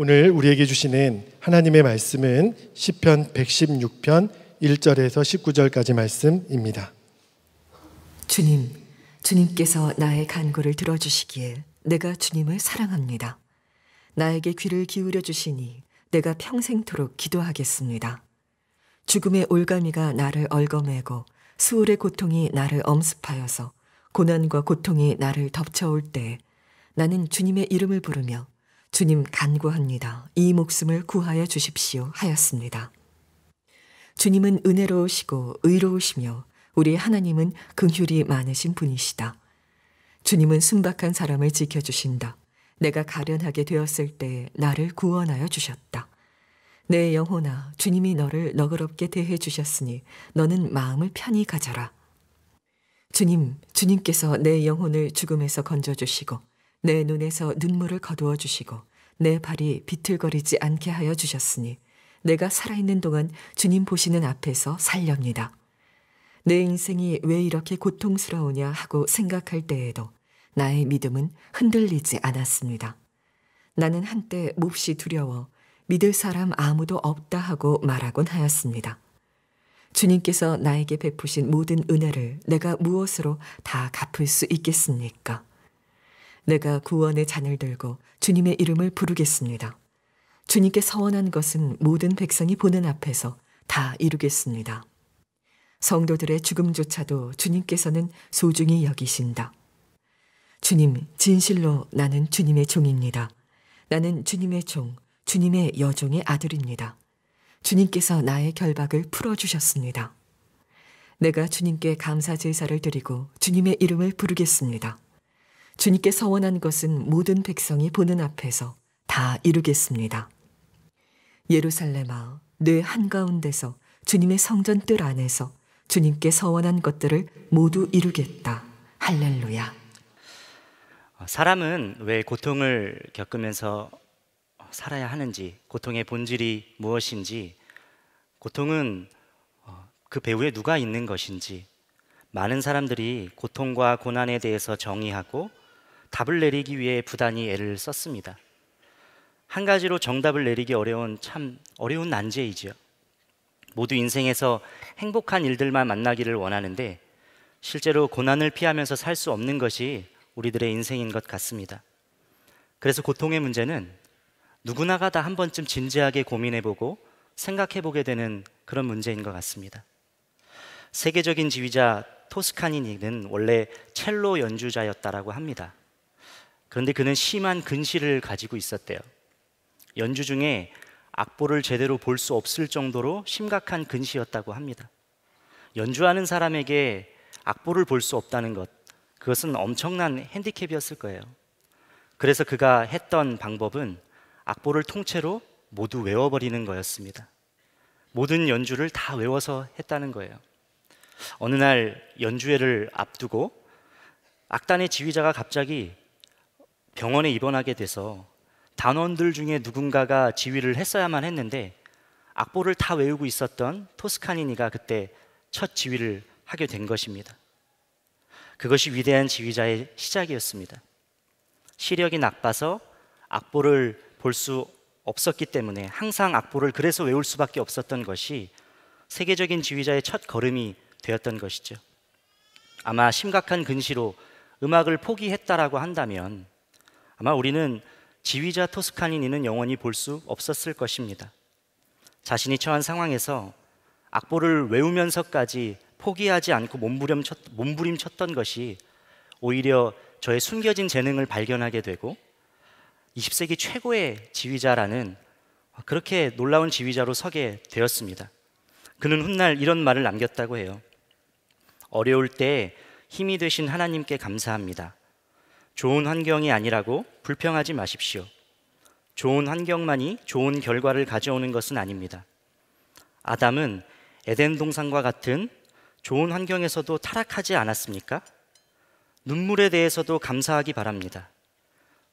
오늘 우리에게 주시는 하나님의 말씀은 시편 116편 1절에서 19절까지 말씀입니다. 주님께서 나의 간구를 들어주시기에 내가 주님을 사랑합니다. 나에게 귀를 기울여 주시니 내가 평생토록 기도하겠습니다. 죽음의 올가미가 나를 얽어매고 수월의 고통이 나를 엄습하여서 고난과 고통이 나를 덮쳐올 때에 나는 주님의 이름을 부르며 주님 간구합니다. 이 목숨을 구하여 주십시오 하였습니다. 주님은 은혜로우시고 의로우시며 우리 하나님은 긍휼이 많으신 분이시다. 주님은 순박한 사람을 지켜주신다. 내가 가련하게 되었을 때에 나를 구원하여 주셨다. 내 영혼아, 주님이 너를 대해 주셨으니 너는 마음을 편히 가져라. 주님께서 내 영혼을 죽음에서 건져주시고 내 눈에서 눈물을 거두어 주시고 내 발이 비틀거리지 않게 하여 주셨으니 내가 살아있는 동안 주님 보시는 앞에서 살렵니다. 내 인생이 왜 이렇게 고통스러우냐 하고 생각할 때에도 나의 믿음은 흔들리지 않았습니다. 나는 한때 몹시 두려워 믿을 사람 아무도 없다 하고 말하곤 하였습니다. 주님께서 나에게 베푸신 모든 은혜를 내가 무엇으로 다 갚을 수 있겠습니까? 내가 구원의 잔을 들고 주님의 이름을 부르겠습니다. 주님께 서원한 것은 모든 백성이 보는 앞에서 다 이루겠습니다. 성도들의 죽음조차도 주님께서는 소중히 여기신다. 주님, 진실로 나는 주님의 종입니다. 나는 주님의 종, 주님의 여종의 아들입니다. 주님께서 나의 결박을 풀어주셨습니다. 내가 주님께 감사 제사를 드리고 주님의 이름을 부르겠습니다. 주님께 서원한 것은 모든 백성이 보는 앞에서 다 이루겠습니다. 예루살렘아, 내 한가운데서 주님의 성전 뜰 안에서 주님께 서원한 것들을 모두 이루겠다. 할렐루야. 사람은 왜 고통을 겪으면서 살아야 하는지, 고통의 본질이 무엇인지, 고통은 그 배후에 누가 있는 것인지, 많은 사람들이 고통과 고난에 대해서 정의하고 답을 내리기 위해 부단히 애를 썼습니다. 한 가지로 정답을 내리기 참 어려운 난제이지요. 모두 인생에서 행복한 일들만 만나기를 원하는데 실제로 고난을 피하면서 살 수 없는 것이 우리들의 인생인 것 같습니다. 그래서 고통의 문제는 누구나가 다 한 번쯤 진지하게 고민해보고 생각해보게 되는 그런 문제인 것 같습니다. 세계적인 지휘자 토스카니니는 원래 첼로 연주자였다라고 합니다. 그런데 그는 심한 근시를 가지고 있었대요. 연주 중에 악보를 제대로 볼 수 없을 정도로 심각한 근시였다고 합니다. 연주하는 사람에게 악보를 볼 수 없다는 것, 그것은 엄청난 핸디캡이었을 거예요. 그래서 그가 했던 방법은 악보를 통째로 모두 외워버리는 거였습니다. 모든 연주를 다 외워서 했다는 거예요. 어느 날 연주회를 앞두고 악단의 지휘자가 갑자기 병원에 입원하게 돼서 단원들 중에 누군가가 지휘를 했어야만 했는데 악보를 다 외우고 있었던 토스카니니가 그때 첫 지휘를 하게 된 것입니다. 그것이 위대한 지휘자의 시작이었습니다. 시력이 나빠서 악보를 볼 수 없었기 때문에 항상 악보를 그래서 외울 수밖에 없었던 것이 세계적인 지휘자의 첫 걸음이 되었던 것이죠. 아마 심각한 근시로 음악을 포기했다라고 한다면 아마 우리는 지휘자 토스카니니는 영원히 볼 수 없었을 것입니다. 자신이 처한 상황에서 악보를 외우면서까지 포기하지 않고 몸부림쳤던 것이 오히려 저의 숨겨진 재능을 발견하게 되고 20세기 최고의 지휘자라는 그렇게 놀라운 지휘자로 서게 되었습니다. 그는 훗날 이런 말을 남겼다고 해요. 어려울 때 힘이 되신 하나님께 감사합니다. 좋은 환경이 아니라고 불평하지 마십시오. 좋은 환경만이 좋은 결과를 가져오는 것은 아닙니다. 아담은 에덴 동산과 같은 좋은 환경에서도 타락하지 않았습니까? 눈물에 대해서도 감사하기 바랍니다.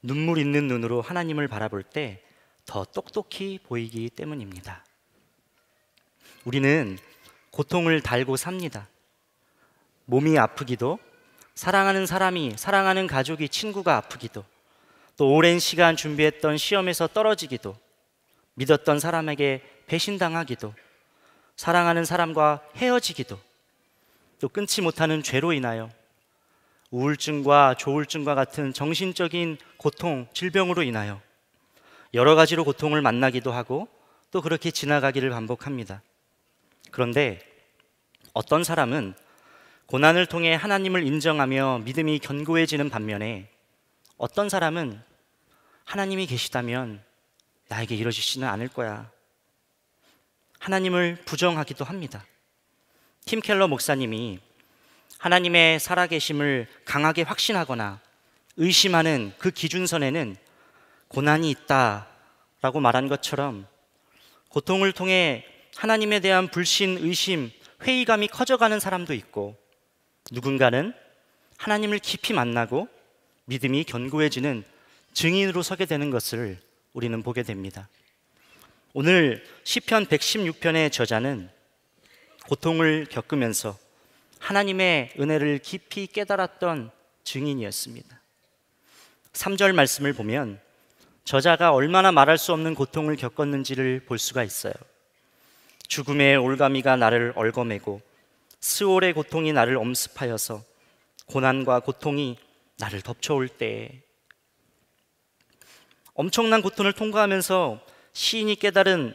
눈물 있는 눈으로 하나님을 바라볼 때 더 똑똑히 보이기 때문입니다. 우리는 고통을 달고 삽니다. 몸이 아프기도, 사랑하는 사람이, 사랑하는 가족이, 친구가 아프기도, 또 오랜 시간 준비했던 시험에서 떨어지기도, 믿었던 사람에게 배신당하기도, 사랑하는 사람과 헤어지기도, 또 끊지 못하는 죄로 인하여 우울증과 조울증과 같은 정신적인 고통, 질병으로 인하여 여러 가지로 고통을 만나기도 하고 또 그렇게 지나가기를 반복합니다. 그런데 어떤 사람은 고난을 통해 하나님을 인정하며 믿음이 견고해지는 반면에 어떤 사람은 하나님이 계시다면 나에게 이러시지는 않을 거야, 하나님을 부정하기도 합니다. 팀 켈러 목사님이 하나님의 살아계심을 강하게 확신하거나 의심하는 그 기준선에는 고난이 있다라고 말한 것처럼 고통을 통해 하나님에 대한 불신, 의심, 회의감이 커져가는 사람도 있고, 누군가는 하나님을 깊이 만나고 믿음이 견고해지는 증인으로 서게 되는 것을 우리는 보게 됩니다. 오늘 시편 116편의 저자는 고통을 겪으면서 하나님의 은혜를 깊이 깨달았던 증인이었습니다. 3절 말씀을 보면 저자가 얼마나 말할 수 없는 고통을 겪었는지를 볼 수가 있어요. 죽음의 올가미가 나를 얽어매고 스올의 고통이 나를 엄습하여서 고난과 고통이 나를 덮쳐올 때, 엄청난 고통을 통과하면서 시인이 깨달은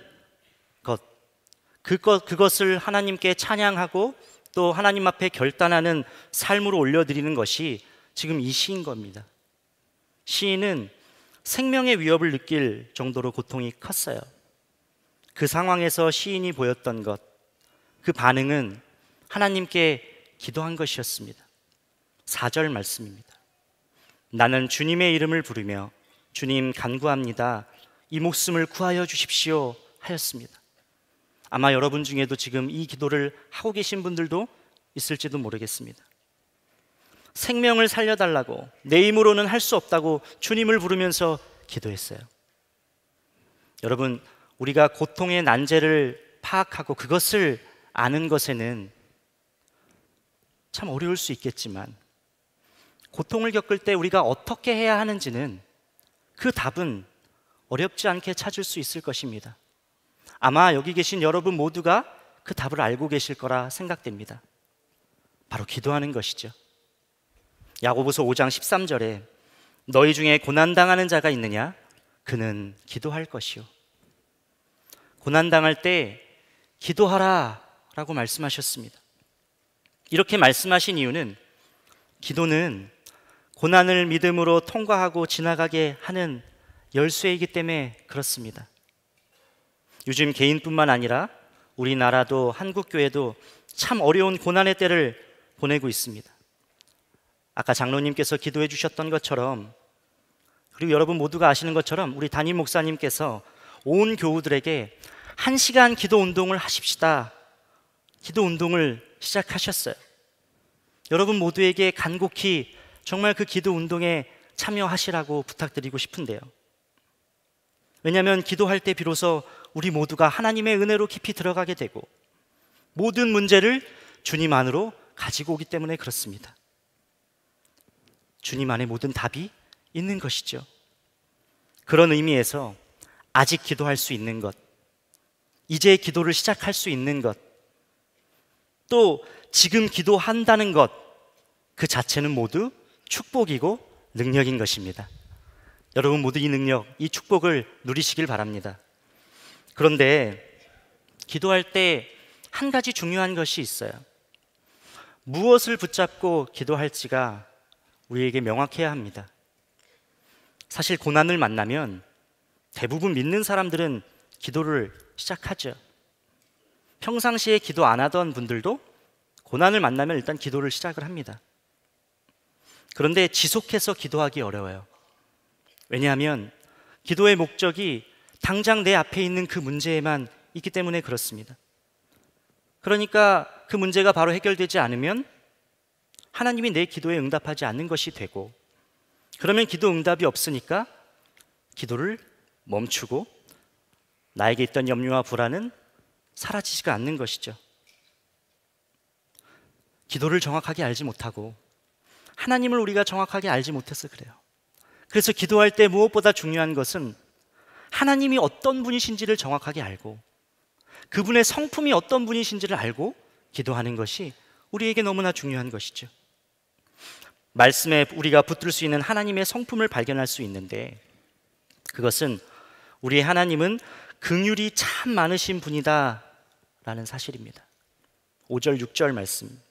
그것을 하나님께 찬양하고 또 하나님 앞에 결단하는 삶으로 올려드리는 것이 지금 이 시인 겁니다. 시인은 생명의 위협을 느낄 정도로 고통이 컸어요. 그 상황에서 시인이 보였던 것, 그 반응은 하나님께 기도한 것이었습니다. 4절 말씀입니다. 나는 주님의 이름을 부르며 주님 간구합니다. 이 목숨을 구하여 주십시오 하였습니다. 아마 여러분 중에도 지금 이 기도를 하고 계신 분들도 있을지도 모르겠습니다. 생명을 살려달라고, 내 힘으로는 할 수 없다고 주님을 부르면서 기도했어요. 여러분, 우리가 고통의 난제를 파악하고 그것을 아는 것에는 참 어려울 수 있겠지만, 고통을 겪을 때 우리가 어떻게 해야 하는지는 그 답은 어렵지 않게 찾을 수 있을 것입니다. 아마 여기 계신 여러분 모두가 그 답을 알고 계실 거라 생각됩니다. 바로 기도하는 것이죠. 야고보서 5장 13절에 너희 중에 고난당하는 자가 있느냐? 그는 기도할 것이요. 고난당할 때 기도하라 라고 말씀하셨습니다. 이렇게 말씀하신 이유는 기도는 고난을 믿음으로 통과하고 지나가게 하는 열쇠이기 때문에 그렇습니다. 요즘 개인뿐만 아니라 우리나라도 한국교회도 참 어려운 고난의 때를 보내고 있습니다. 아까 장로님께서 기도해 주셨던 것처럼, 그리고 여러분 모두가 아시는 것처럼 우리 담임 목사님께서 온 교우들에게 1시간 기도 운동을 하십시다, 기도 운동을 시작하셨어요. 여러분 모두에게 간곡히 정말 그 기도 운동에 참여하시라고 부탁드리고 싶은데요. 왜냐하면 기도할 때 비로소 우리 모두가 하나님의 은혜로 깊이 들어가게 되고 모든 문제를 주님 안으로 가지고 오기 때문에 그렇습니다. 주님 안에 모든 답이 있는 것이죠. 그런 의미에서 아직 기도할 수 있는 것, 이제 기도를 시작할 수 있는 것, 또 지금 기도한다는 것, 그 자체는 모두 축복이고 능력인 것입니다. 여러분 모두 이 능력, 이 축복을 누리시길 바랍니다. 그런데 기도할 때 한 가지 중요한 것이 있어요. 무엇을 붙잡고 기도할지가 우리에게 명확해야 합니다. 사실 고난을 만나면 대부분 믿는 사람들은 기도를 시작하죠. 평상시에 기도 안 하던 분들도 고난을 만나면 일단 기도를 시작을 합니다. 그런데 지속해서 기도하기 어려워요. 왜냐하면 기도의 목적이 당장 내 앞에 있는 그 문제에만 있기 때문에 그렇습니다. 그러니까 그 문제가 바로 해결되지 않으면 하나님이 내 기도에 응답하지 않는 것이 되고, 그러면 기도 응답이 없으니까 기도를 멈추고 나에게 있던 염려와 불안은 사라지지가 않는 것이죠. 기도를 정확하게 알지 못하고 하나님을 우리가 정확하게 알지 못해서 그래요. 그래서 기도할 때 무엇보다 중요한 것은 하나님이 어떤 분이신지를 정확하게 알고 그분의 성품이 어떤 분이신지를 알고 기도하는 것이 우리에게 너무나 중요한 것이죠. 말씀에 우리가 붙들 수 있는 하나님의 성품을 발견할 수 있는데, 그것은 우리의 하나님은 긍휼이 참 많으신 분이다 라는 사실입니다. 5절 6절 말씀,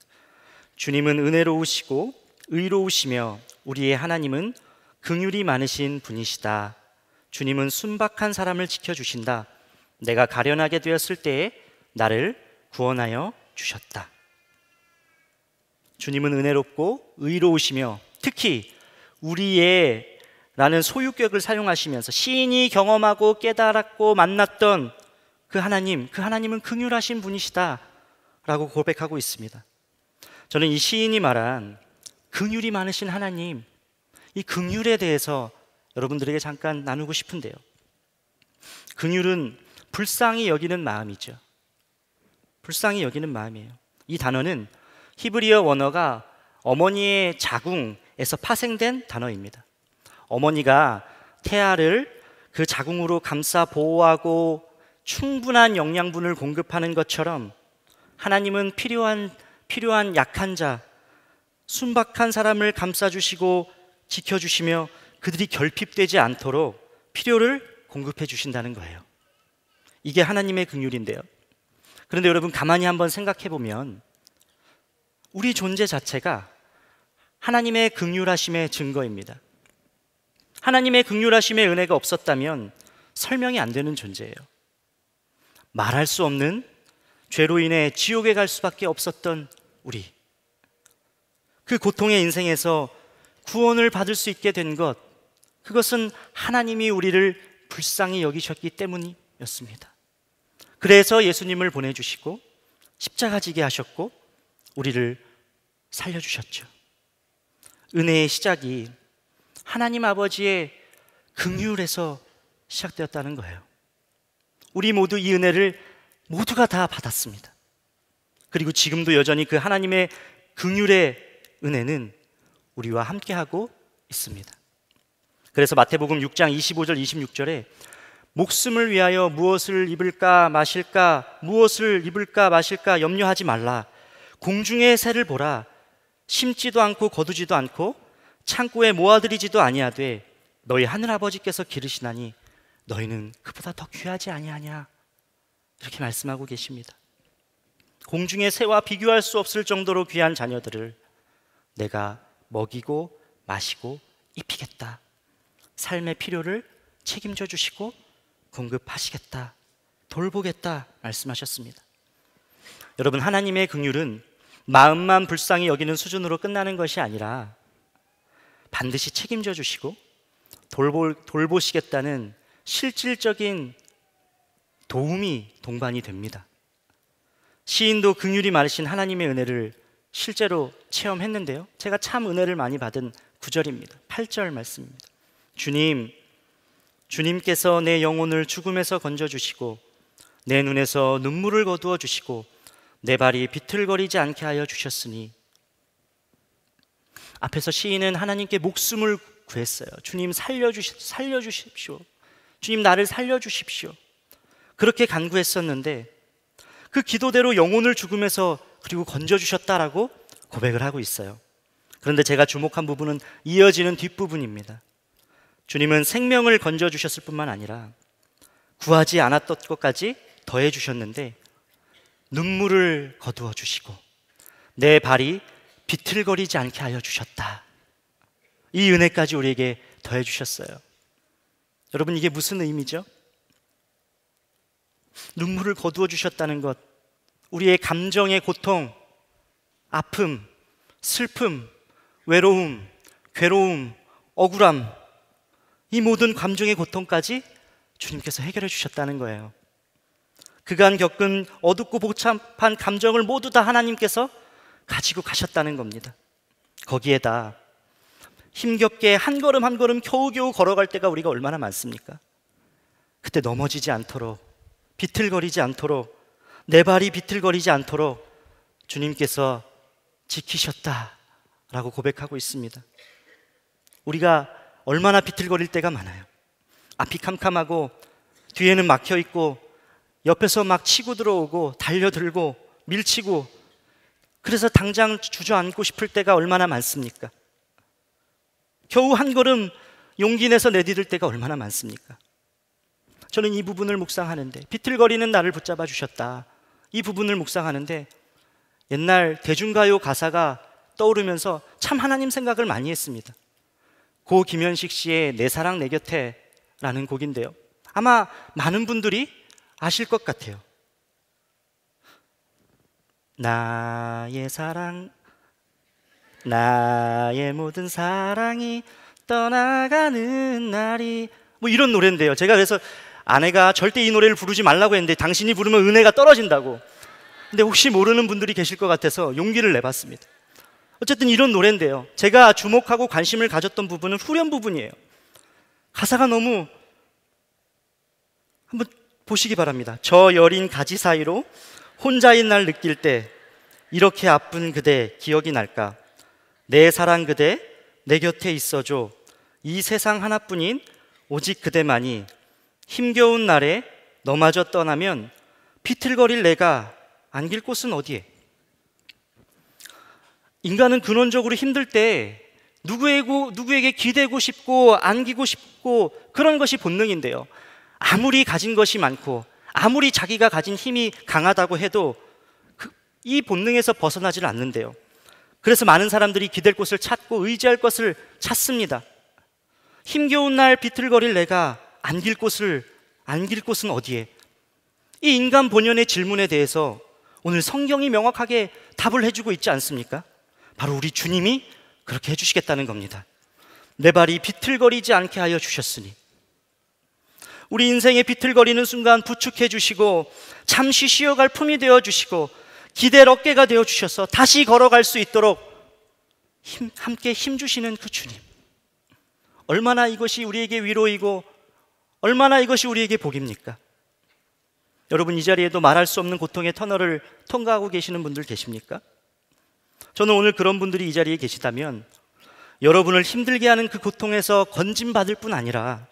주님은 은혜로우시고 의로우시며 우리의 하나님은 긍휼이 많으신 분이시다. 주님은 순박한 사람을 지켜주신다. 내가 가련하게 되었을 때에 나를 구원하여 주셨다. 주님은 은혜롭고 의로우시며, 특히 우리의 라는 소유격을 사용하시면서 시인이 경험하고 깨달았고 만났던 그 하나님은 긍휼하신 분이시다 라고 고백하고 있습니다. 저는 이 시인이 말한 긍휼이 많으신 하나님, 이 긍휼에 대해서 여러분들에게 잠깐 나누고 싶은데요. 긍휼은 불쌍히 여기는 마음이죠. 불쌍히 여기는 마음이에요. 이 단어는 히브리어 원어가 어머니의 자궁에서 파생된 단어입니다. 어머니가 태아를 그 자궁으로 감싸 보호하고 충분한 영양분을 공급하는 것처럼 하나님은 필요한 약한 자, 순박한 사람을 감싸주시고 지켜주시며 그들이 결핍되지 않도록 필요를 공급해 주신다는 거예요. 이게 하나님의 긍휼인데요. 그런데 여러분, 가만히 한번 생각해 보면 우리 존재 자체가 하나님의 긍휼하심의 증거입니다. 하나님의 긍휼하심의 은혜가 없었다면 설명이 안 되는 존재예요. 말할 수 없는 죄로 인해 지옥에 갈 수밖에 없었던 우리, 그 고통의 인생에서 구원을 받을 수 있게 된 것, 그것은 하나님이 우리를 불쌍히 여기셨기 때문이었습니다. 그래서 예수님을 보내주시고 십자가 지게 하셨고 우리를 살려주셨죠. 은혜의 시작이 하나님 아버지의 긍휼에서 시작되었다는 거예요. 우리 모두 이 은혜를 모두가 다 받았습니다. 그리고 지금도 여전히 그 하나님의 긍휼의 은혜는 우리와 함께하고 있습니다. 그래서 마태복음 6장 25절 26절에 목숨을 위하여 무엇을 입을까 마실까, 무엇을 입을까 마실까 염려하지 말라. 공중의 새를 보라. 심지도 않고 거두지도 않고 창고에 모아들이지도 아니하되 너희 하늘아버지께서 기르시나니 너희는 그보다 더 귀하지 아니하냐. 이렇게 말씀하고 계십니다. 공중의 새와 비교할 수 없을 정도로 귀한 자녀들을 내가 먹이고 마시고 입히겠다. 삶의 필요를 책임져 주시고 공급하시겠다. 돌보겠다 말씀하셨습니다. 여러분, 하나님의 긍휼은 마음만 불쌍히 여기는 수준으로 끝나는 것이 아니라 반드시 책임져 주시고 돌보시겠다는 실질적인 도움이 동반이 됩니다. 시인도 긍휼이 많으신 하나님의 은혜를 실제로 체험했는데요, 제가 참 은혜를 많이 받은 9절입니다. 8절 말씀입니다. 주님께서 내 영혼을 죽음에서 건져주시고 내 눈에서 눈물을 거두어 주시고 내 발이 비틀거리지 않게 하여 주셨으니. 앞에서 시인은 하나님께 목숨을 구했어요. 주님 살려주십시오. 주님 나를 살려주십시오. 그렇게 간구했었는데 그 기도대로 영혼을 죽음에서 그리고 건져주셨다라고 고백을 하고 있어요. 그런데 제가 주목한 부분은 이어지는 뒷부분입니다. 주님은 생명을 건져주셨을 뿐만 아니라 구하지 않았던 것까지 더해주셨는데 눈물을 거두어 주시고 내 발이 비틀거리지 않게 하여 주셨다. 이 은혜까지 우리에게 더해주셨어요. 여러분, 이게 무슨 의미죠? 눈물을 거두어 주셨다는 것, 우리의 감정의 고통, 아픔, 슬픔, 외로움, 괴로움, 억울함, 이 모든 감정의 고통까지 주님께서 해결해 주셨다는 거예요. 그간 겪은 어둡고 복잡한 감정을 모두 다 하나님께서 가지고 가셨다는 겁니다. 거기에다 힘겹게 한 걸음 한 걸음 겨우겨우 걸어갈 때가 우리가 얼마나 많습니까? 그때 넘어지지 않도록, 비틀거리지 않도록, 내 발이 비틀거리지 않도록 주님께서 지키셨다라고 고백하고 있습니다. 우리가 얼마나 비틀거릴 때가 많아요. 앞이 캄캄하고 뒤에는 막혀 있고 옆에서 막 치고 들어오고 달려들고 밀치고, 그래서 당장 주저앉고 싶을 때가 얼마나 많습니까? 겨우 한 걸음 용기 내서 내디딜 때가 얼마나 많습니까? 저는 이 부분을 묵상하는데, 비틀거리는 나를 붙잡아 주셨다, 이 부분을 묵상하는데 옛날 대중가요 가사가 떠오르면서 참 하나님 생각을 많이 했습니다. 고 김현식 씨의 내 사랑 내 곁에 라는 곡인데요, 아마 많은 분들이 아실 것 같아요. 나의 사랑, 나의 모든 사랑이 떠나가는 날이, 뭐 이런 노래인데요, 제가 그래서 아내가 절대 이 노래를 부르지 말라고 했는데 당신이 부르면 은혜가 떨어진다고. 근데 혹시 모르는 분들이 계실 것 같아서 용기를 내봤습니다. 어쨌든 이런 노래인데요, 제가 주목하고 관심을 가졌던 부분은 후렴 부분이에요. 가사가 너무, 한번 보시기 바랍니다. 저 여린 가지 사이로 혼자인 날 느낄 때 이렇게 아픈 그대 기억이 날까? 내 사랑 그대 내 곁에 있어줘. 이 세상 하나뿐인 오직 그대만이. 힘겨운 날에 너마저 떠나면 비틀거릴 내가 안길 곳은 어디에? 인간은 근원적으로 힘들 때 누구에게 기대고 싶고 안기고 싶고 그런 것이 본능인데요, 아무리 가진 것이 많고 아무리 자기가 가진 힘이 강하다고 해도 이 본능에서 벗어나질 않는데요. 그래서 많은 사람들이 기댈 곳을 찾고 의지할 것을 찾습니다. 힘겨운 날 비틀거릴 내가 안길 곳은 어디에? 이 인간 본연의 질문에 대해서 오늘 성경이 명확하게 답을 해주고 있지 않습니까? 바로 우리 주님이 그렇게 해주시겠다는 겁니다. 내 발이 비틀거리지 않게 하여 주셨으니. 우리 인생의 비틀거리는 순간 부축해 주시고 잠시 쉬어갈 품이 되어 주시고 기댈 어깨가 되어 주셔서 다시 걸어갈 수 있도록 함께 힘주시는 그 주님, 얼마나 이것이 우리에게 위로이고 얼마나 이것이 우리에게 복입니까? 여러분, 이 자리에도 말할 수 없는 고통의 터널을 통과하고 계시는 분들 계십니까? 저는 오늘 그런 분들이 이 자리에 계시다면 여러분을 힘들게 하는 그 고통에서 건짐받을 뿐 아니라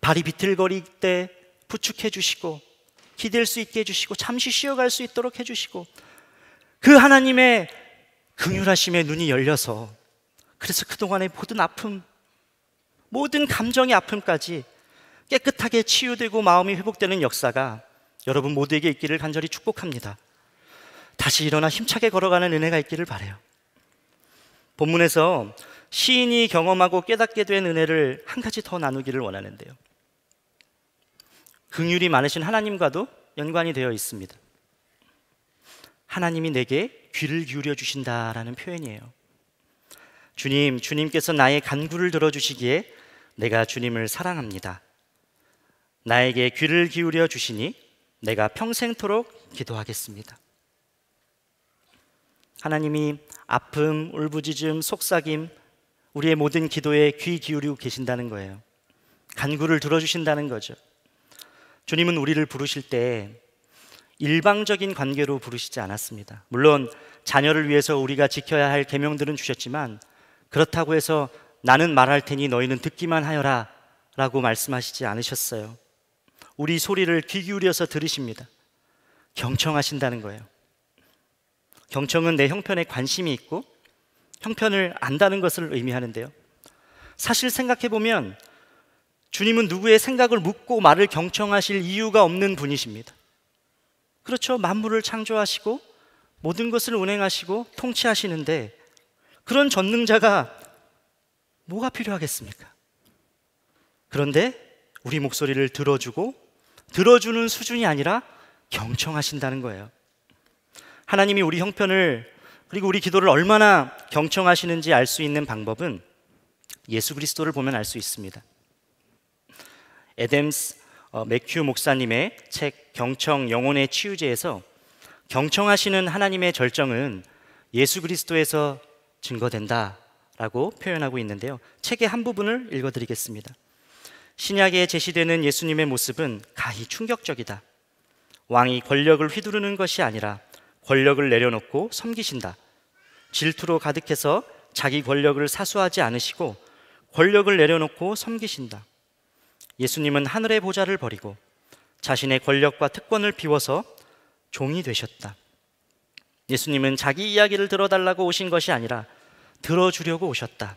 발이 비틀거릴 때 부축해 주시고 기댈 수 있게 해주시고 잠시 쉬어갈 수 있도록 해주시고, 그 하나님의 긍휼하심에 눈이 열려서 그래서 그동안의 모든 아픔, 모든 감정의 아픔까지 깨끗하게 치유되고 마음이 회복되는 역사가 여러분 모두에게 있기를 간절히 축복합니다. 다시 일어나 힘차게 걸어가는 은혜가 있기를 바라요. 본문에서 시인이 경험하고 깨닫게 된 은혜를 한 가지 더 나누기를 원하는데요, 긍휼이 많으신 하나님과도 연관이 되어 있습니다. 하나님이 내게 귀를 기울여 주신다라는 표현이에요. 주님께서 나의 간구를 들어주시기에 내가 주님을 사랑합니다. 나에게 귀를 기울여 주시니 내가 평생토록 기도하겠습니다. 하나님이 아픔, 울부짖음, 속삭임, 우리의 모든 기도에 귀 기울이고 계신다는 거예요. 간구를 들어주신다는 거죠. 주님은 우리를 부르실 때 일방적인 관계로 부르시지 않았습니다. 물론 자녀를 위해서 우리가 지켜야 할 계명들은 주셨지만 그렇다고 해서 나는 말할 테니 너희는 듣기만 하여라 라고 말씀하시지 않으셨어요. 우리 소리를 귀 기울여서 들으십니다. 경청하신다는 거예요. 경청은 내 형편에 관심이 있고 형편을 안다는 것을 의미하는데요, 사실 생각해보면 주님은 누구의 생각을 묻고 말을 경청하실 이유가 없는 분이십니다. 그렇죠, 만물을 창조하시고 모든 것을 운행하시고 통치하시는데 그런 전능자가 뭐가 필요하겠습니까? 그런데 우리 목소리를 들어주는 수준이 아니라 경청하신다는 거예요. 하나님이 우리 형편을 그리고 우리 기도를 얼마나 경청하시는지 알 수 있는 방법은 예수 그리스도를 보면 알 수 있습니다. 애덤스 매큐 목사님의 책 경청 영혼의 치유제에서 경청하시는 하나님의 절정은 예수 그리스도에서 증거된다라고 표현하고 있는데요, 책의 한 부분을 읽어드리겠습니다. 신약에 제시되는 예수님의 모습은 가히 충격적이다. 왕이 권력을 휘두르는 것이 아니라 권력을 내려놓고 섬기신다. 질투로 가득해서 자기 권력을 사수하지 않으시고 권력을 내려놓고 섬기신다. 예수님은 하늘의 보좌를 버리고 자신의 권력과 특권을 비워서 종이 되셨다. 예수님은 자기 이야기를 들어달라고 오신 것이 아니라 들어주려고 오셨다.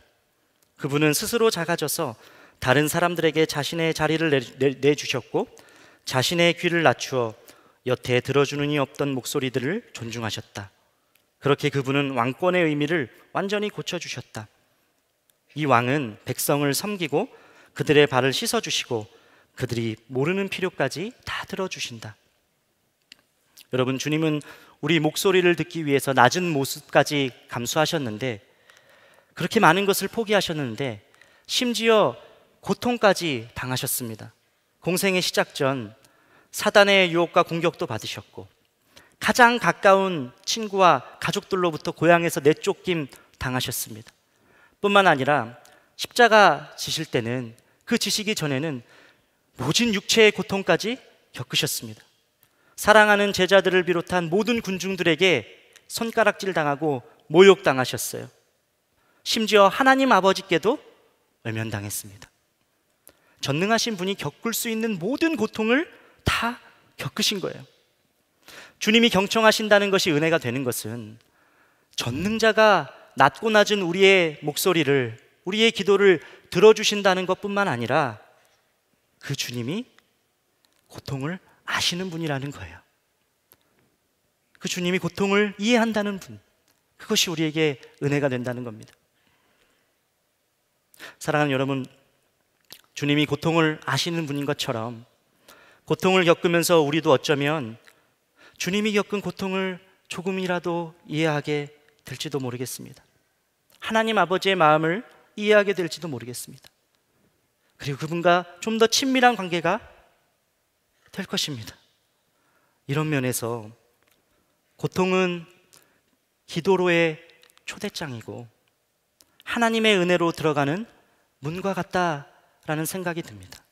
그분은 스스로 작아져서 다른 사람들에게 자신의 자리를 내주셨고 자신의 귀를 낮추어 여태 들어주는 이 없던 목소리들을 존중하셨다. 그렇게 그분은 왕권의 의미를 완전히 고쳐주셨다. 이 왕은 백성을 섬기고 그들의 발을 씻어주시고 그들이 모르는 필요까지 다 들어주신다. 여러분, 주님은 우리 목소리를 듣기 위해서 낮은 모습까지 감수하셨는데, 그렇게 많은 것을 포기하셨는데 심지어 고통까지 당하셨습니다. 공생의 시작 전 사단의 유혹과 공격도 받으셨고 가장 가까운 친구와 가족들로부터 고향에서 내쫓김 당하셨습니다. 뿐만 아니라 십자가 지실 때는, 그 지시기 전에는 모진 육체의 고통까지 겪으셨습니다. 사랑하는 제자들을 비롯한 모든 군중들에게 손가락질 당하고 모욕당하셨어요. 심지어 하나님 아버지께도 외면당했습니다. 전능하신 분이 겪을 수 있는 모든 고통을 다 겪으신 거예요. 주님이 경청하신다는 것이 은혜가 되는 것은 전능자가 낮고 낮은 우리의 목소리를, 우리의 기도를 들어주신다는 것뿐만 아니라 그 주님이 고통을 아시는 분이라는 거예요. 그 주님이 고통을 이해한다는 분, 그것이 우리에게 은혜가 된다는 겁니다. 사랑하는 여러분, 주님이 고통을 아시는 분인 것처럼 고통을 겪으면서 우리도 어쩌면 주님이 겪은 고통을 조금이라도 이해하게 될지도 모르겠습니다. 하나님 아버지의 마음을 이해하게 될지도 모르겠습니다. 그리고 그분과 좀 더 친밀한 관계가 될 것입니다. 이런 면에서 고통은 기도로의 초대장이고 하나님의 은혜로 들어가는 문과 같다라는 생각이 듭니다.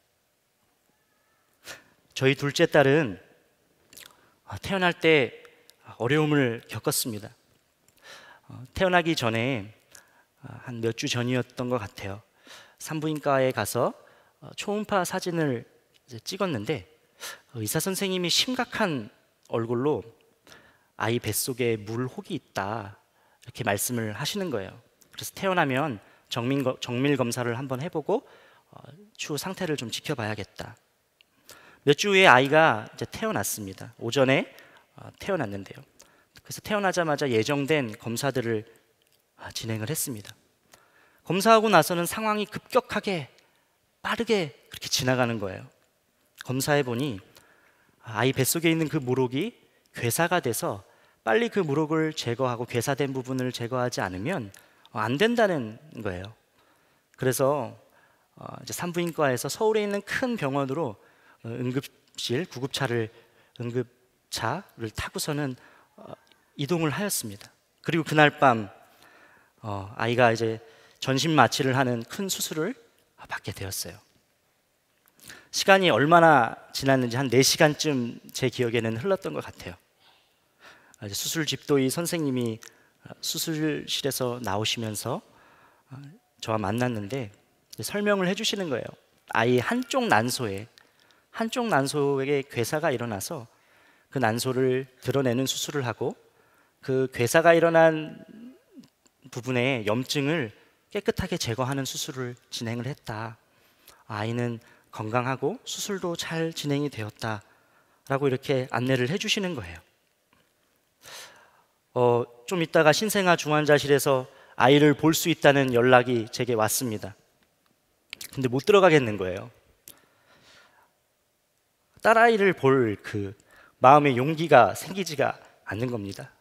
저희 둘째 딸은 태어날 때 어려움을 겪었습니다. 태어나기 전에 한 몇 주 전이었던 것 같아요. 산부인과에 가서 초음파 사진을 찍었는데 의사 선생님이 심각한 얼굴로 아이 뱃속에 물혹이 있다 이렇게 말씀을 하시는 거예요. 그래서 태어나면 정밀 검사를 한번 해보고 추후 상태를 좀 지켜봐야겠다. 몇 주 후에 아이가 이제 태어났습니다. 오전에 태어났는데요. 그래서 태어나자마자 예정된 검사들을 진행을 했습니다. 검사하고 나서는 상황이 급격하게 빠르게 그렇게 지나가는 거예요. 검사해 보니 아이 뱃속에 있는 그 물혹이 괴사가 돼서 빨리 그 물혹을 제거하고 괴사된 부분을 제거하지 않으면 안 된다는 거예요. 그래서 이제 산부인과에서 서울에 있는 큰 병원으로 응급차를 타고서는 이동을 하였습니다. 그리고 그날 밤 아이가 이제 전신 마취를 하는 큰 수술을 받게 되었어요. 시간이 얼마나 지났는지 한 4시간쯤 제 기억에는 흘렀던 것 같아요. 수술 집도의 선생님이 수술실에서 나오시면서 저와 만났는데 설명을 해주시는 거예요. 아이 한쪽 난소에 괴사가 일어나서 그 난소를 드러내는 수술을 하고 그 괴사가 일어난 부분에 염증을 깨끗하게 제거하는 수술을 진행을 했다. 아이는 건강하고 수술도 잘 진행이 되었다라고 이렇게 안내를 해주시는 거예요. 좀 있다가 신생아 중환자실에서 아이를 볼 수 있다는 연락이 제게 왔습니다. 근데 못 들어가겠는 거예요. 딸아이를 볼 그 마음의 용기가 생기지가 않는 겁니다.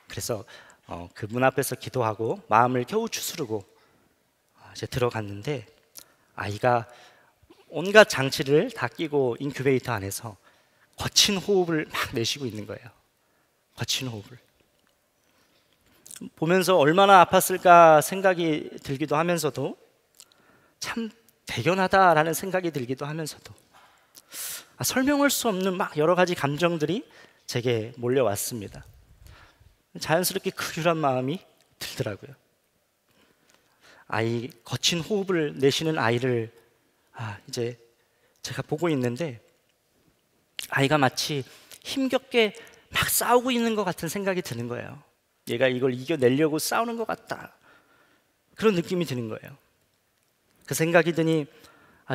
그래서 그 문 앞에서 기도하고 마음을 겨우 추스르고 이제 들어갔는데 아이가 온갖 장치를 다 끼고 인큐베이터 안에서 거친 호흡을 막 내쉬고 있는 거예요. 거친 호흡을 보면서 얼마나 아팠을까 생각이 들기도 하면서도 참 대견하다라는 생각이 들기도 하면서도 설명할 수 없는 막 여러 가지 감정들이 제게 몰려왔습니다. 자연스럽게 극률한 마음이 들더라고요. 아이 거친 호흡을 내쉬는 아이를 이제 제가 보고 있는데 아이가 마치 힘겹게 막 싸우고 있는 것 같은 생각이 드는 거예요. 얘가 이걸 이겨내려고 싸우는 것 같다, 그런 느낌이 드는 거예요. 그 생각이 드니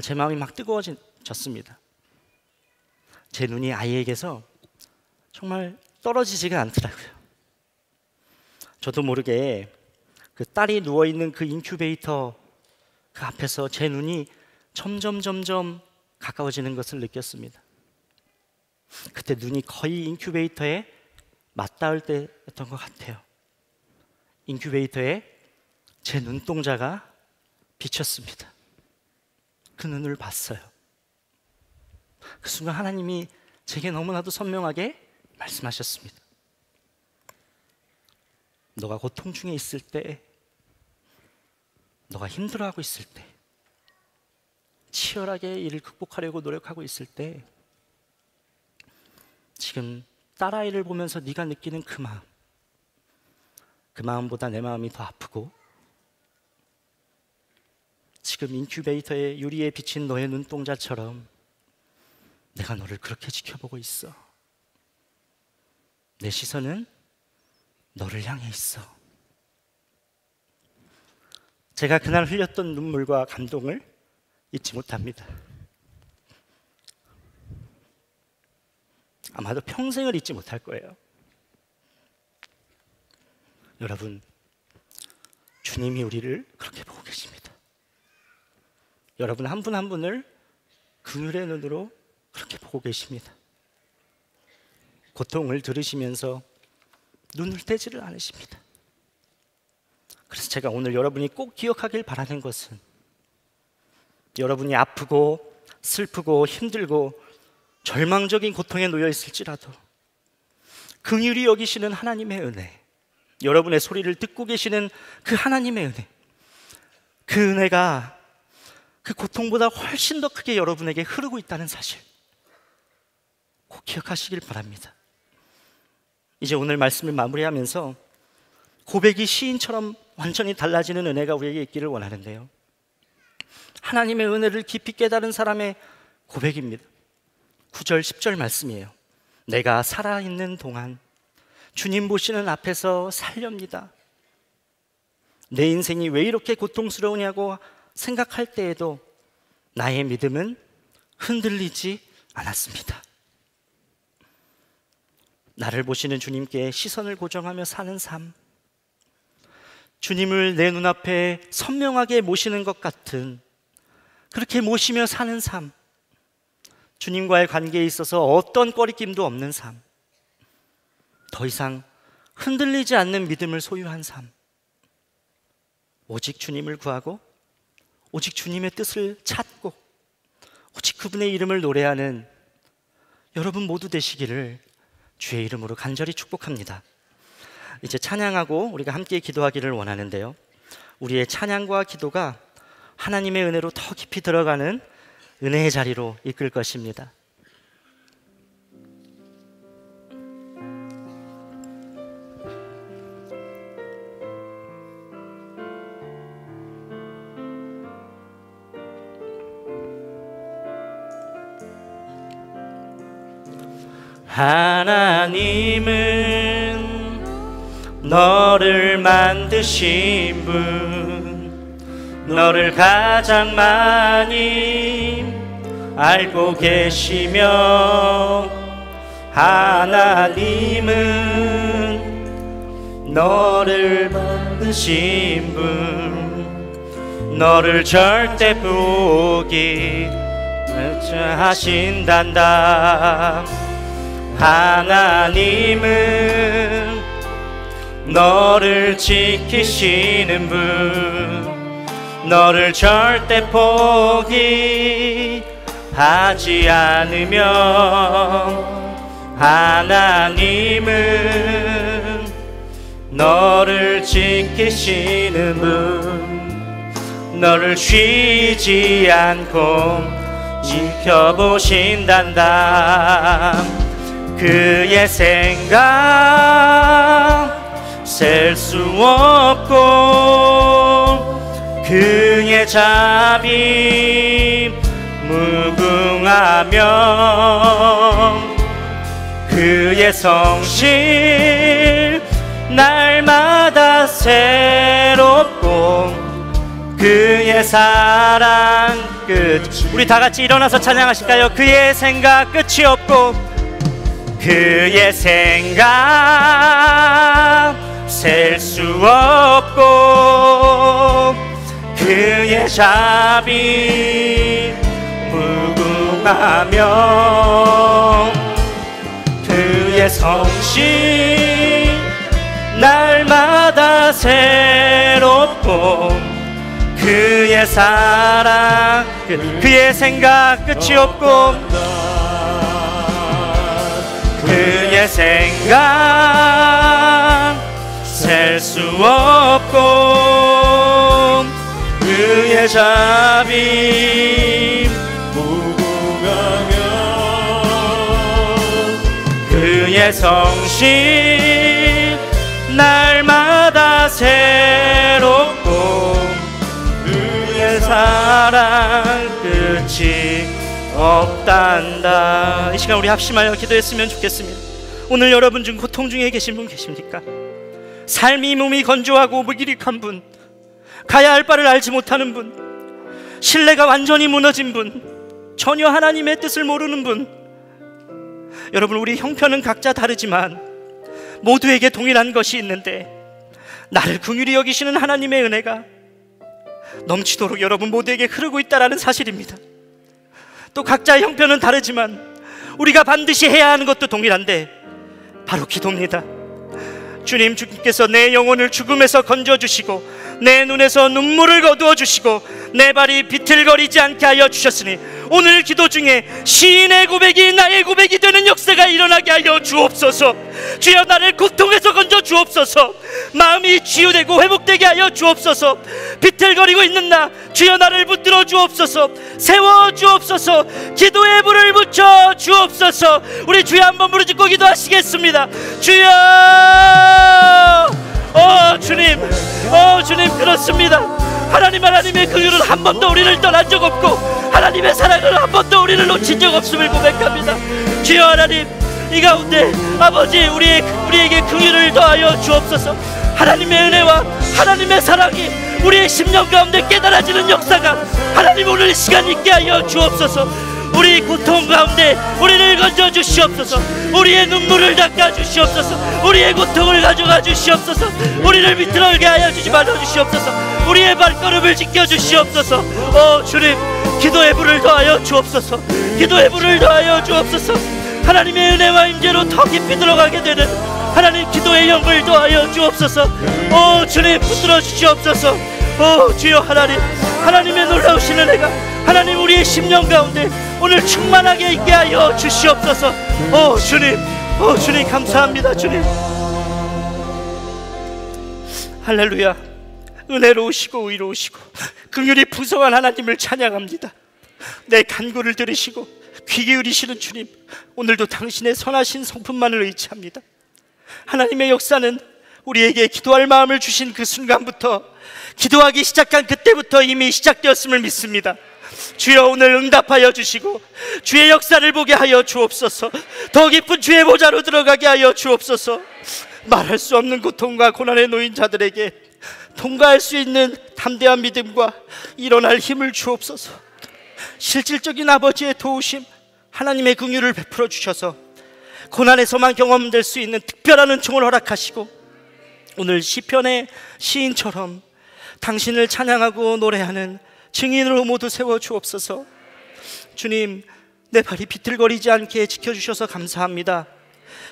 제 마음이 막 뜨거워졌습니다. 제 눈이 아이에게서 정말 떨어지지가 않더라고요. 저도 모르게 그 딸이 누워있는 그 인큐베이터 그 앞에서 제 눈이 점점 가까워지는 것을 느꼈습니다. 그때 눈이 거의 인큐베이터에 맞닿을 때였던 것 같아요. 인큐베이터에 제 눈동자가 비쳤습니다. 그 눈을 봤어요. 그 순간 하나님이 제게 너무나도 선명하게 말씀하셨습니다. 너가 고통 중에 있을 때, 너가 힘들어하고 있을 때, 치열하게 이를 극복하려고 노력하고 있을 때, 지금 딸아이를 보면서 네가 느끼는 그 마음, 그 마음보다 내 마음이 더 아프고, 지금 인큐베이터의 유리에 비친 너의 눈동자처럼 내가 너를 그렇게 지켜보고 있어. 내 시선은 너를 향해 있어. 제가 그날 흘렸던 눈물과 감동을 잊지 못합니다. 아마도 평생을 잊지 못할 거예요. 여러분, 주님이 우리를 그렇게 보고 계십니다. 여러분 한 분 한 분을 긍휼의 눈으로 그렇게 보고 계십니다. 고통을 들으시면서 눈을 떼지를 않으십니다. 그래서 제가 오늘 여러분이 꼭 기억하길 바라는 것은, 여러분이 아프고 슬프고 힘들고 절망적인 고통에 놓여 있을지라도 긍휼히 여기시는 하나님의 은혜, 여러분의 소리를 듣고 계시는 그 하나님의 은혜, 그 은혜가 그 고통보다 훨씬 더 크게 여러분에게 흐르고 있다는 사실 꼭 기억하시길 바랍니다. 이제 오늘 말씀을 마무리하면서 고백이 시인처럼 완전히 달라지는 은혜가 우리에게 있기를 원하는데요, 하나님의 은혜를 깊이 깨달은 사람의 고백입니다. 9절 10절 말씀이에요. 내가 살아있는 동안 주님 보시는 앞에서 살렵니다. 내 인생이 왜 이렇게 고통스러우냐고 생각할 때에도 나의 믿음은 흔들리지 않았습니다. 나를 보시는 주님께 시선을 고정하며 사는 삶, 주님을 내 눈앞에 선명하게 모시는 것 같은, 그렇게 모시며 사는 삶, 주님과의 관계에 있어서 어떤 꺼리낌도 없는 삶, 더 이상 흔들리지 않는 믿음을 소유한 삶, 오직 주님을 구하고 오직 주님의 뜻을 찾고 오직 그분의 이름을 노래하는 여러분 모두 되시기를 주의 이름으로 간절히 축복합니다. 이제 찬양하고 우리가 함께 기도하기를 원하는데요, 우리의 찬양과 기도가 하나님의 은혜로 더 깊이 들어가는 은혜의 자리로 이끌 것입니다. 하나님은 너를 만드신 분, 너를 가장 많이 알고 계시며, 하나님은 너를 만드신 분, 너를 절대 포기 하신단다. 하나님은 너를 지키시는 분, 너를 절대 포기하지 않으며, 하나님은 너를 지키시는 분, 너를 쉬지 않고 지켜보신단다. 그의 생각 셀 수 없고, 그 그의 자비 무궁하며 그의 성실 날마다 새롭고 그의 사랑 끝. 우리 다 같이 일어나서 찬양하실까요? 그의 생각 끝이 없고 그의 생각 셀 수 없고 그의 자비 무궁하며 그의 성실 날마다 새롭고 그의 사랑 그의 생각 끝이 없고 그의 생각 셀 수 없고 그의 자비 무궁하며 그의 성실 날마다 새롭고 그의 사랑 끝이 없단다. 이 시간 우리 합심하여 기도했으면 좋겠습니다. 오늘 여러분 중 고통 중에 계신 분 계십니까? 삶이 몸이 건조하고 무기력한 분, 가야 할 바를 알지 못하는 분, 신뢰가 완전히 무너진 분, 전혀 하나님의 뜻을 모르는 분. 여러분, 우리 형편은 각자 다르지만 모두에게 동일한 것이 있는데 나를 긍휼히 여기시는 하나님의 은혜가 넘치도록 여러분 모두에게 흐르고 있다는 사실입니다. 또 각자의 형편은 다르지만 우리가 반드시 해야 하는 것도 동일한데 바로 기도입니다. 주님께서 내 영혼을 죽음에서 건져주시고 내 눈에서 눈물을 거두어 주시고 내 발이 비틀거리지 않게 하여 주셨으니 오늘 기도 중에 시인의 고백이 나의 고백이 되는 역사가 일어나게 하여 주옵소서. 주여, 나를 고통에서 건져 주옵소서. 마음이 치유되고 회복되게 하여 주옵소서. 비틀거리고 있는 나, 주여 나를 붙들어 주옵소서. 세워 주옵소서. 기도의 불을 붙여 주옵소서. 우리 주여 한번 부르짖고 기도하시겠습니다. 주여, 주님, 주님, 그렇습니다. 하나님의 긍휼은 한 번도 우리를 떠난 적 없고 하나님의 사랑을 한 번도 우리를 놓친 적 없음을 고백합니다. 주여 하나님, 이 가운데 아버지 우리에게 긍휼을 더하여 주옵소서. 하나님의 은혜와 하나님의 사랑이 우리의 심령 가운데 깨달아지는 역사가 하나님 오늘 이 시간 있게 하여 주옵소서. 우리 고통 가운데 우리를 건져 주시옵소서. 우리의 눈물을 닦아 주시옵소서. 우리의 고통을 가져가 주시옵소서. 우리를 비틀게 하여 주지 말아 주시옵소서. 우리의 발걸음을 지켜 주시옵소서. 주님, 기도의 불을 더하여 주옵소서. 기도의 불을 더하여 주옵소서. 하나님의 은혜와 임재로 더 깊이 들어가게 되는 하나님 기도의 영을 더하여 주옵소서. 주님, 붙들어 주시옵소서. 주여 하나님, 하나님의 놀라우신 은혜가 하나님 우리의 심령 가운데 오늘 충만하게 있게 하여 주시옵소서. 주님, 주님 감사합니다. 주님, 할렐루야. 은혜로우시고 의로우시고 긍휼이 풍성한 하나님을 찬양합니다. 내 간구를 들으시고 귀 기울이시는 주님, 오늘도 당신의 선하신 성품만을 의지합니다. 하나님의 역사는 우리에게 기도할 마음을 주신 그 순간부터, 기도하기 시작한 그때부터 이미 시작되었음을 믿습니다. 주여, 오늘 응답하여 주시고 주의 역사를 보게 하여 주옵소서. 더 깊은 주의 보좌로 들어가게 하여 주옵소서. 말할 수 없는 고통과 고난에 놓인 자들에게 통과할 수 있는 담대한 믿음과 일어날 힘을 주옵소서. 실질적인 아버지의 도우심, 하나님의 긍휼을 베풀어 주셔서 고난에서만 경험될 수 있는 특별한 은총을 허락하시고 오늘 시편의 시인처럼 당신을 찬양하고 노래하는 증인으로 모두 세워 주옵소서. 주님, 내 발이 비틀거리지 않게 지켜주셔서 감사합니다.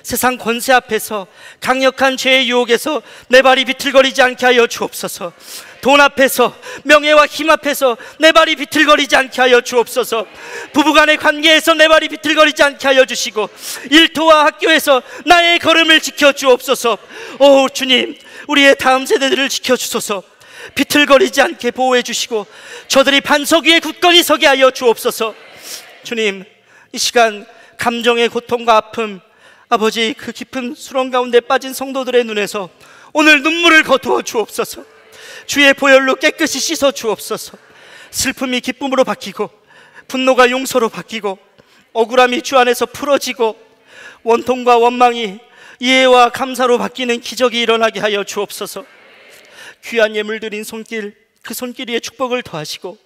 세상 권세 앞에서, 강력한 죄의 유혹에서 내 발이 비틀거리지 않게 하여 주옵소서. 돈 앞에서, 명예와 힘 앞에서 내 발이 비틀거리지 않게 하여 주옵소서. 부부간의 관계에서 내 발이 비틀거리지 않게 하여 주시고 일터와 학교에서 나의 걸음을 지켜주옵소서. 주님, 우리의 다음 세대들을 지켜주소서. 비틀거리지 않게 보호해 주시고 저들이 반석 위에 굳건히 서게 하여 주옵소서. 주님, 이 시간 감정의 고통과 아픔, 아버지 그 깊은 수렁 가운데 빠진 성도들의 눈에서 오늘 눈물을 거두어 주옵소서. 주의 보혈로 깨끗이 씻어 주옵소서. 슬픔이 기쁨으로 바뀌고 분노가 용서로 바뀌고 억울함이 주 안에서 풀어지고 원통과 원망이 이해와 감사로 바뀌는 기적이 일어나게 하여 주옵소서. 귀한 예물 드린 손길, 그 손길 위에 축복을 더하시고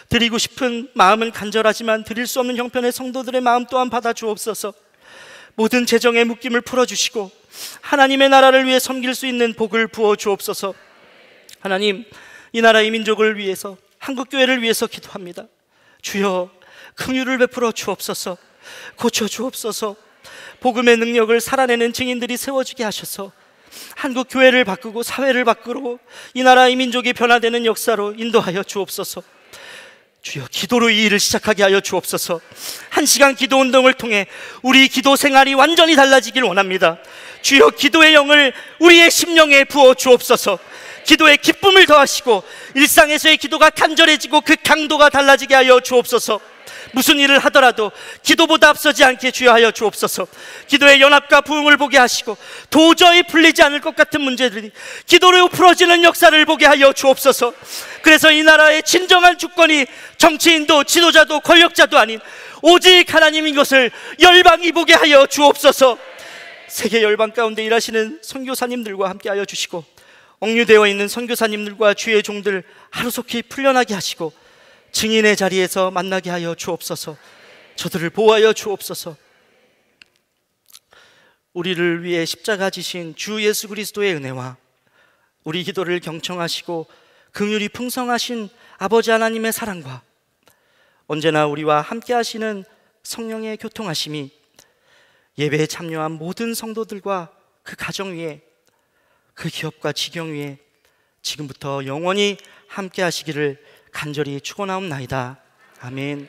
드리고 싶은 마음은 간절하지만 드릴 수 없는 형편의 성도들의 마음 또한 받아 주옵소서. 모든 재정의 묶임을 풀어주시고 하나님의 나라를 위해 섬길 수 있는 복을 부어 주옵소서. 하나님, 이 나라의 민족을 위해서, 한국교회를 위해서 기도합니다. 주여, 긍휼을 베풀어 주옵소서. 고쳐 주옵소서. 복음의 능력을 살아내는 증인들이 세워지게 하셔서 한국교회를 바꾸고 사회를 바꾸고 이 나라의 민족이 변화되는 역사로 인도하여 주옵소서. 주여, 기도로 이 일을 시작하게 하여 주옵소서. 1시간 기도 운동을 통해 우리 기도 생활이 완전히 달라지길 원합니다. 주여, 기도의 영을 우리의 심령에 부어 주옵소서. 기도의 기쁨을 더하시고 일상에서의 기도가 간절해지고 그 강도가 달라지게 하여 주옵소서. 무슨 일을 하더라도 기도보다 앞서지 않게 주여 하여 주옵소서. 기도의 연합과 부흥을 보게 하시고 도저히 풀리지 않을 것 같은 문제들이 기도로 풀어지는 역사를 보게 하여 주옵소서. 그래서 이 나라의 진정한 주권이 정치인도 지도자도 권력자도 아닌 오직 하나님인 것을 열방이 보게 하여 주옵소서. 세계 열방 가운데 일하시는 선교사님들과 함께 하여 주시고 억류되어 있는 선교사님들과 주의 종들 하루속히 풀려나게 하시고 증인의 자리에서 만나게 하여 주옵소서. 저들을 보호하여 주옵소서. 우리를 위해 십자가 지신 주 예수 그리스도의 은혜와 우리 기도를 경청하시고 긍휼이 풍성하신 아버지 하나님의 사랑과 언제나 우리와 함께 하시는 성령의 교통하심이 예배에 참여한 모든 성도들과 그 가정 위에, 그 기업과 직영 위에 지금부터 영원히 함께 하시기를 간절히 축원하옵나이다. 아멘.